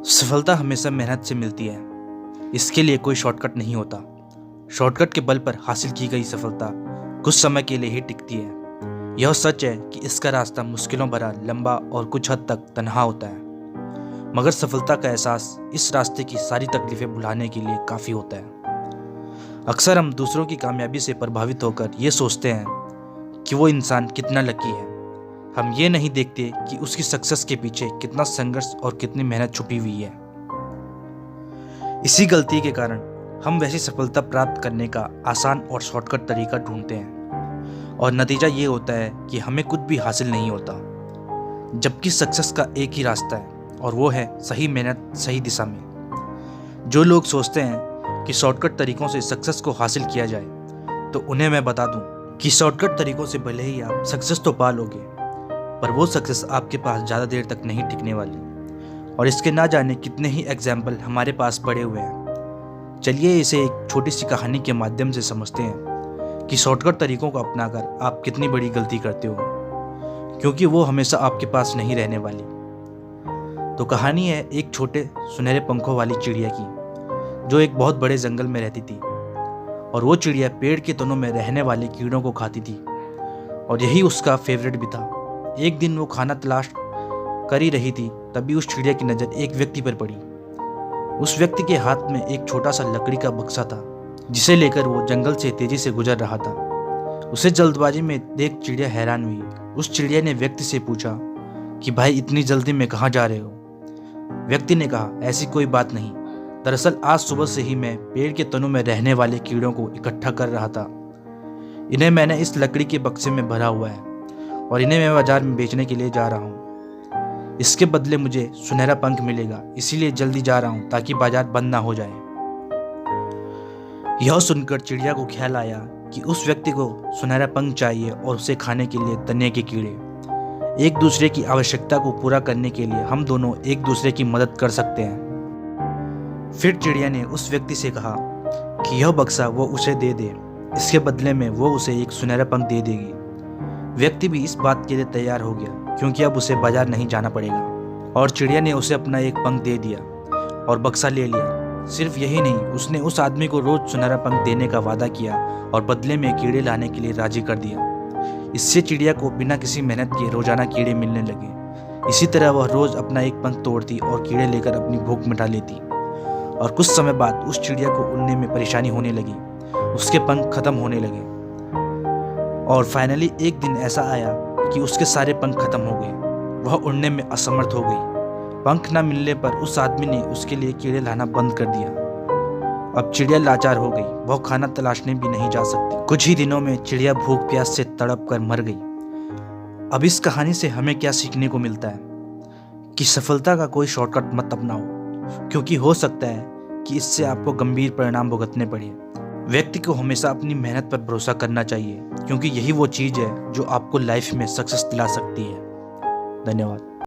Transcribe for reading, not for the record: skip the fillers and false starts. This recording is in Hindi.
सफलता हमेशा मेहनत से मिलती है। इसके लिए कोई शॉर्टकट नहीं होता। शॉर्टकट के बल पर हासिल की गई सफलता कुछ समय के लिए ही टिकती है। यह सच है कि इसका रास्ता मुश्किलों भरा, लंबा और कुछ हद तक तन्हा होता है, मगर सफलता का एहसास इस रास्ते की सारी तकलीफें भुलाने के लिए काफ़ी होता है। अक्सर हम दूसरों की कामयाबी से प्रभावित होकर ये सोचते हैं कि वो इंसान कितना लकी है। हम ये नहीं देखते कि उसकी सक्सेस के पीछे कितना संघर्ष और कितनी मेहनत छुपी हुई है। इसी गलती के कारण हम वैसी सफलता प्राप्त करने का आसान और शॉर्टकट तरीका ढूंढते हैं, और नतीजा ये होता है कि हमें कुछ भी हासिल नहीं होता। जबकि सक्सेस का एक ही रास्ता है, और वो है सही मेहनत सही दिशा में। जो लोग सोचते हैं कि शॉर्टकट तरीकों से सक्सेस को हासिल किया जाए, तो उन्हें मैं बता दूं कि शॉर्टकट तरीकों से भले ही आप सक्सेस तो पा लोगे, पर वो सक्सेस आपके पास ज़्यादा देर तक नहीं टिकने वाली। और इसके ना जाने कितने ही एग्जाम्पल हमारे पास पड़े हुए हैं। चलिए इसे एक छोटी सी कहानी के माध्यम से समझते हैं कि शॉर्टकट तरीकों को अपनाकर आप कितनी बड़ी गलती करते हो, क्योंकि वो हमेशा आपके पास नहीं रहने वाली। तो कहानी है एक छोटे सुनहरे पंखों वाली चिड़िया की, जो एक बहुत बड़े जंगल में रहती थी। और वो चिड़िया पेड़ के तनों में रहने वाले कीड़ों को खाती थी, और यही उसका फेवरेट भी था। एक दिन वो खाना तलाश कर ही रही थी, तभी उस चिड़िया की नज़र एक व्यक्ति पर पड़ी। उस व्यक्ति के हाथ में एक छोटा सा लकड़ी का बक्सा था, जिसे लेकर वो जंगल से तेजी से गुजर रहा था। उसे जल्दबाजी में देख चिड़िया हैरान हुई। उस चिड़िया ने व्यक्ति से पूछा कि भाई, इतनी जल्दी में कहाँ जा रहे हो? व्यक्ति ने कहा, ऐसी कोई बात नहीं, दरअसल आज सुबह से ही मैं पेड़ के तनों में रहने वाले कीड़ों को इकट्ठा कर रहा था। इन्हें मैंने इस लकड़ी के बक्से में भरा हुआ है, और इन्हें मैं बाजार में बेचने के लिए जा रहा हूँ। इसके बदले मुझे सुनहरा पंख मिलेगा, इसीलिए जल्दी जा रहा हूँ ताकि बाजार बंद ना हो जाए। यह सुनकर चिड़िया को ख्याल आया कि उस व्यक्ति को सुनहरा पंख चाहिए, और उसे खाने के लिए तने के कीड़े। एक दूसरे की आवश्यकता को पूरा करने के लिए हम दोनों एक दूसरे की मदद कर सकते हैं। फिर चिड़िया ने उस व्यक्ति से कहा कि यह बक्सा वो उसे दे दे, इसके बदले में वो उसे एक सुनहरा पंख दे देगी। व्यक्ति भी इस बात के लिए तैयार हो गया, क्योंकि अब उसे बाजार नहीं जाना पड़ेगा। और चिड़िया ने उसे अपना एक पंख दे दिया और बक्सा ले लिया। सिर्फ यही नहीं, उसने उस आदमी को रोज सुनहरा पंख देने का वादा किया और बदले में कीड़े लाने के लिए राजी कर दिया। इससे चिड़िया को बिना किसी मेहनत के रोजाना कीड़े मिलने लगे। इसी तरह वह रोज अपना एक पंख तोड़ती और कीड़े लेकर अपनी भूख मिटा लेती। और कुछ समय बाद उस चिड़िया को उड़ने में परेशानी होने लगी, उसके पंख खत्म होने लगे। और फाइनली एक दिन ऐसा आया कि उसके सारे पंख खत्म हो गए। वह उड़ने में असमर्थ हो गई। पंख न मिलने पर उस आदमी ने उसके लिए कीड़े लाना बंद कर दिया। अब चिड़िया लाचार हो गई, वह खाना तलाशने भी नहीं जा सकती। कुछ ही दिनों में चिड़िया भूख प्यास से तड़प कर मर गई। अब इस कहानी से हमें क्या सीखने को मिलता है कि सफलता का कोई शॉर्टकट मत अपनाओ, क्योंकि हो सकता है कि इससे आपको गंभीर परिणाम भुगतने पड़े। व्यक्ति को हमेशा अपनी मेहनत पर भरोसा करना चाहिए, क्योंकि यही वो चीज़ है जो आपको लाइफ में सक्सेस दिला सकती है। धन्यवाद।